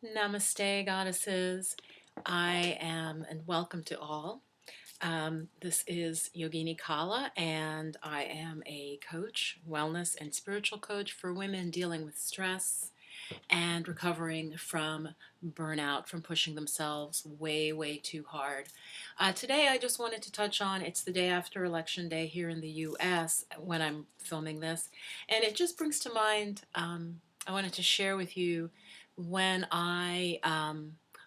Namaste, goddesses. I am, and welcome to all. This is Yogini Kala, and I am a coach, wellness and spiritual coach for women dealing with stress and recovering from burnout, from pushing themselves way, way too hard. Today, I just wanted to touch on it's the day after Election Day here in the US when I'm filming this, and it just brings to mind. I wanted to share with you when I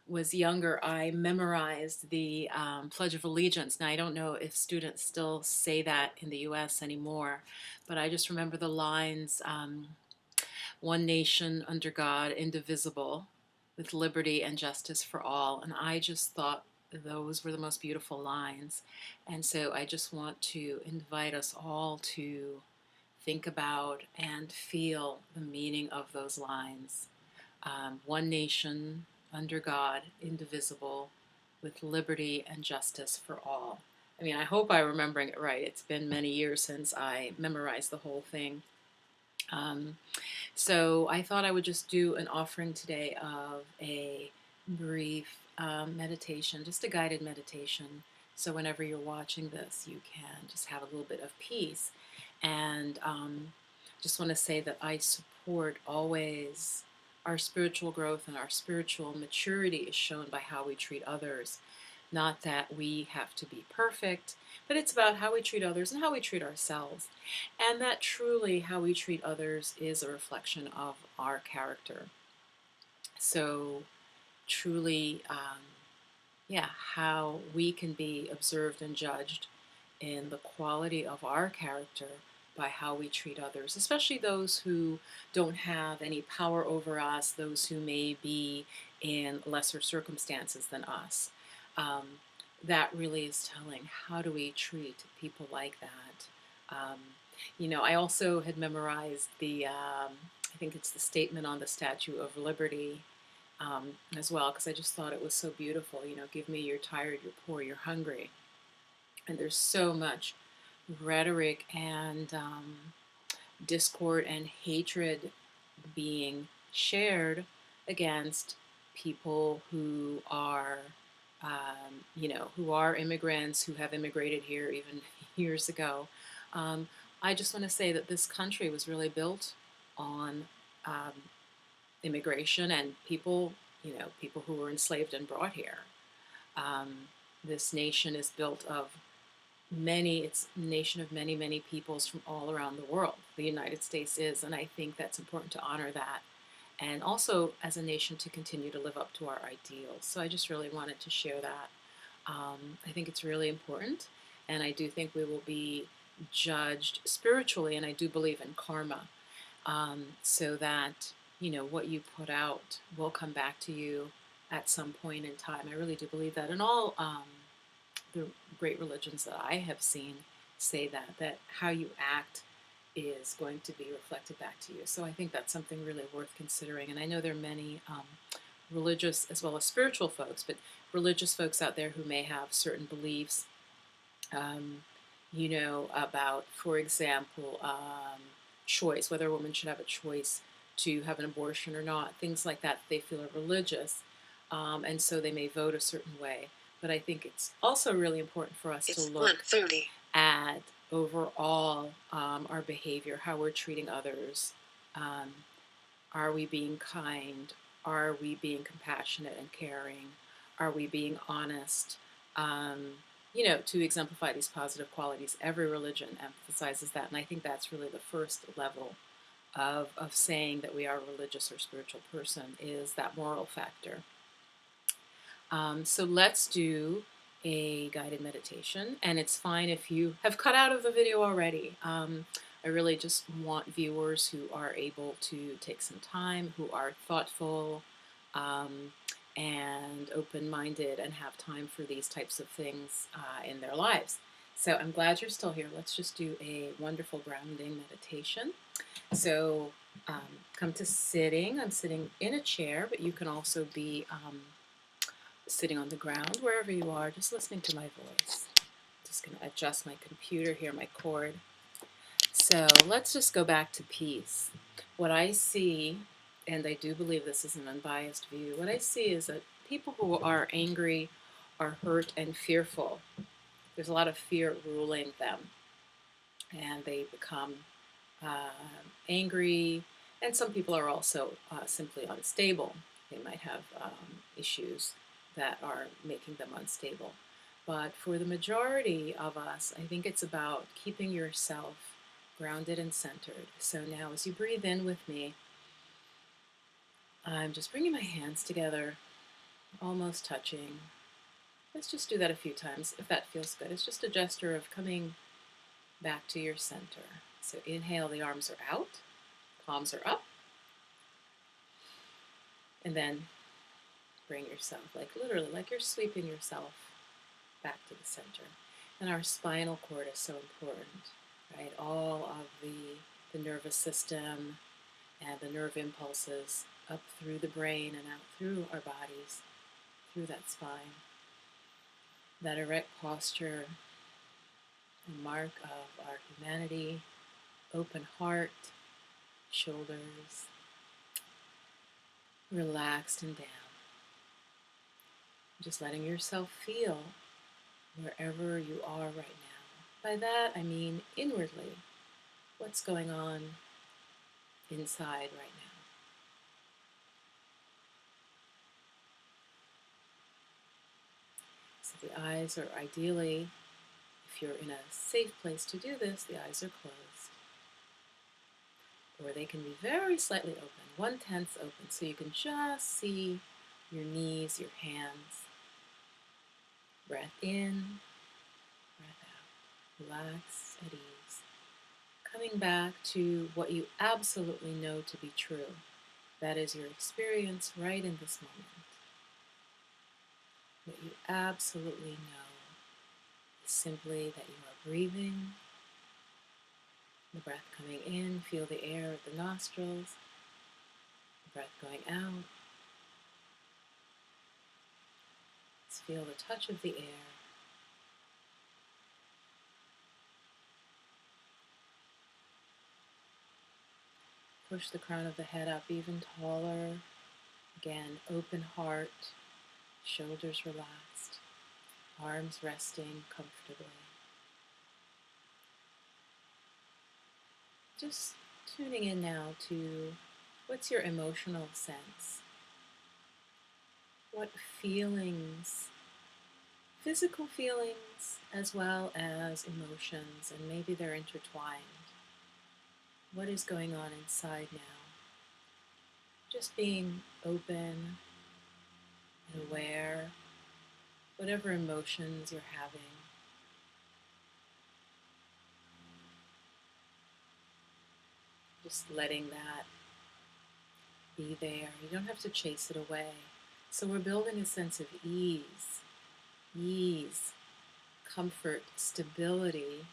was younger, I memorized the Pledge of Allegiance. Now, I don't know if students still say that in the US anymore, but I just remember the lines. One nation under God, indivisible, with liberty and justice for all. And I just thought those were the most beautiful lines. And so I just want to invite us all to think about and feel the meaning of those lines. One nation under God, indivisible, with liberty and justice for all. I mean, I hope I'm remembering it right. It's been many years since I memorized the whole thing. Um, so I thought I would just do an offering today of a brief meditation, just a guided meditation. So whenever you're watching this, you can just have a little bit of peace. And just want to say that I support always our spiritual growth, and our spiritual maturity is shown by how we treat others. Not that we have to be perfect, but it's about how we treat others and how we treat ourselves. And that truly how we treat others is a reflection of our character. So, truly, yeah, how we can be observed and judged in the quality of our character by how we treat others, especially those who don't have any power over us, those who may be in lesser circumstances than us. Um, that really is telling. How do we treat people like that? I also had memorized I think it's the statement on the Statue of Liberty as well, because I just thought it was so beautiful. Give me, you're tired, you're poor, you're hungry. And there's so much rhetoric and discord and hatred being shared against people who are, who are immigrants, who have immigrated here even years ago. Um, I just want to say that this country was really built on um, immigration and people, people who were enslaved and brought here. This nation is built of it's a nation of many, many peoples from all around the world. The United States is, and I think that's important to honor that. And also, as a nation, to continue to live up to our ideals. So I just really wanted to share that. I think it's really important, and I do think we will be judged spiritually, and I do believe in karma, so that what you put out will come back to you at some point in time. I really do believe that, and all the great religions that I have seen say that how you act is going to be reflected back to you. So I think that's something really worth considering. And I know there are many religious as well as spiritual folks, but religious folks out there who may have certain beliefs, about, for example, choice, whether a woman should have a choice to have an abortion or not, things like that they feel are religious. And so they may vote a certain way. But I think it's also really important for us to look at overall our behavior, how we're treating others. Are we being kind? Are we being compassionate and caring? Are we being honest? To exemplify these positive qualities, every religion emphasizes that. And I think that's really the first level of saying that we are a religious or spiritual person, is that moral factor. So let's do a guided meditation, and it's fine if you have cut out of the video already. I really just want viewers who are able to take some time, who are thoughtful and open-minded and have time for these types of things in their lives. So I'm glad you're still here. Let's just do a wonderful grounding meditation. So come to sitting. I'm sitting in a chair, but you can also be sitting on the ground, wherever you are, just listening to my voice. Just going to adjust my computer here, my cord. So let's just go back to peace. What I see and I do believe this is an unbiased view, what I see is that people who are angry are hurt and fearful. There's a lot of fear ruling them, and they become angry. And some people are also simply unstable. They might have issues that are making them unstable. But for the majority of us, I think it's about keeping yourself grounded and centered. So now, as you breathe in with me, I'm just bringing my hands together, almost touching. Let's just do that a few times if that feels good. It's just a gesture of coming back to your center. So inhale, the arms are out, palms are up, and then bring yourself, like literally, like you're sweeping yourself back to the center. And our spinal cord is so important, right? All of the nervous system and the nerve impulses up through the brain and out through our bodies, through that spine. That erect posture, a mark of our humanity, open heart, shoulders relaxed and down. Just letting yourself feel wherever you are right now. By that, I mean inwardly. What's going on inside right now? So the eyes are ideally, if you're in a safe place to do this, the eyes are closed. Or they can be very slightly open, 1/10 open, so you can just see your knees, your hands. Breath in, breath out. Relax, at ease. Coming back to what you absolutely know to be true. That is your experience right in this moment. What you absolutely know is simply that you are breathing. The breath coming in, feel the air at the nostrils. The breath going out. Just feel the touch of the air. Push the crown of the head up even taller. Again, open heart, shoulders relaxed, arms resting comfortably. Just tuning in now to what's your emotional sense? What feelings, physical feelings as well as emotions, and maybe they're intertwined. What is going on inside now? Just being open and aware, whatever emotions you're having. Just letting that be there. You don't have to chase it away. So we're building a sense of ease, comfort, stability,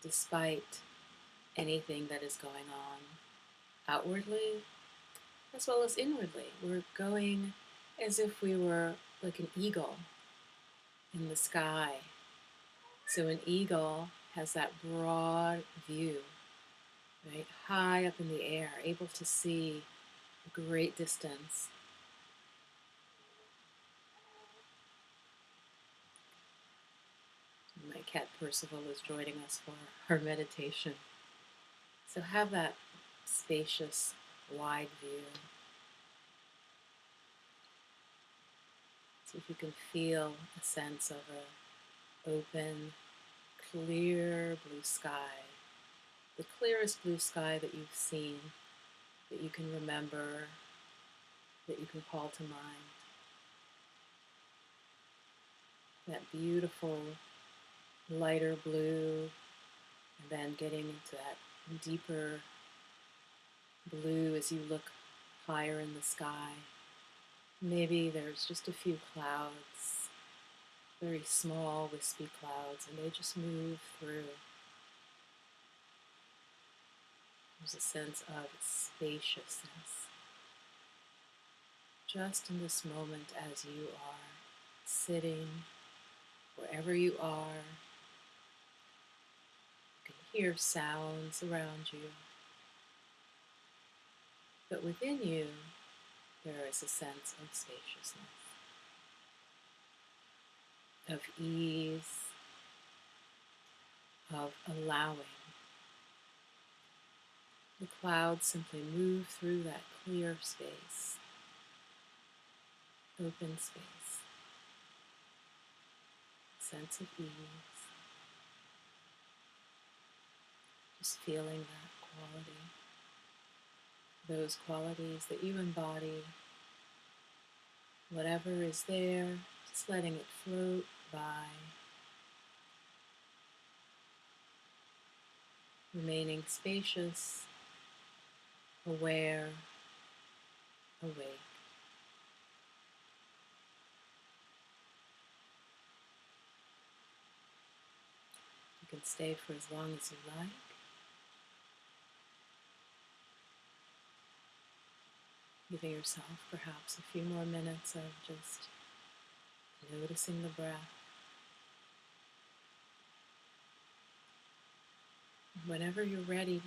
despite anything that is going on outwardly as well as inwardly. We're going as if we were like an eagle in the sky. So an eagle has that broad view, right? High up in the air, able to see a great distance. My cat Percival is joining us for her meditation. So have that spacious, wide view. See if you can feel a sense of an open, clear blue sky. The clearest blue sky that you've seen, that you can remember, that you can call to mind. That beautiful, lighter blue, and then getting into that deeper blue as you look higher in the sky. Maybe there's just a few clouds, very small, wispy clouds, and they just move through. There's a sense of spaciousness. Just in this moment as you are sitting, wherever you are, you can hear sounds around you. but within you there is a sense of spaciousness, of ease, of allowing. The clouds simply move through that clear space, open space, sense of ease, just feeling that quality, those qualities that you embody, whatever is there, just letting it float by, remaining spacious, aware, awake. You can stay for as long as you like. Giving yourself perhaps a few more minutes of just noticing the breath. Whenever you're ready, you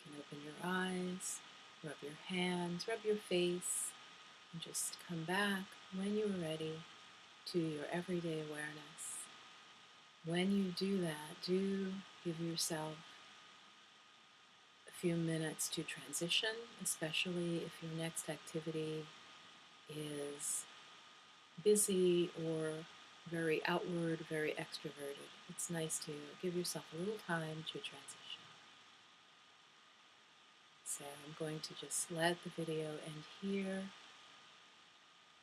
can open your eyes, rub your hands, rub your face, and just come back when you are ready to your everyday awareness. When you do that, do give yourself a few minutes to transition, especially if your next activity is busy or very outward, very extroverted. It's nice to give yourself a little time to transition. So I'm going to just let the video end here,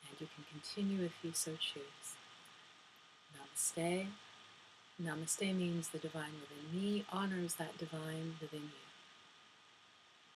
and you can continue if you so choose. Namaste. Namaste means the divine within me honors that divine within you.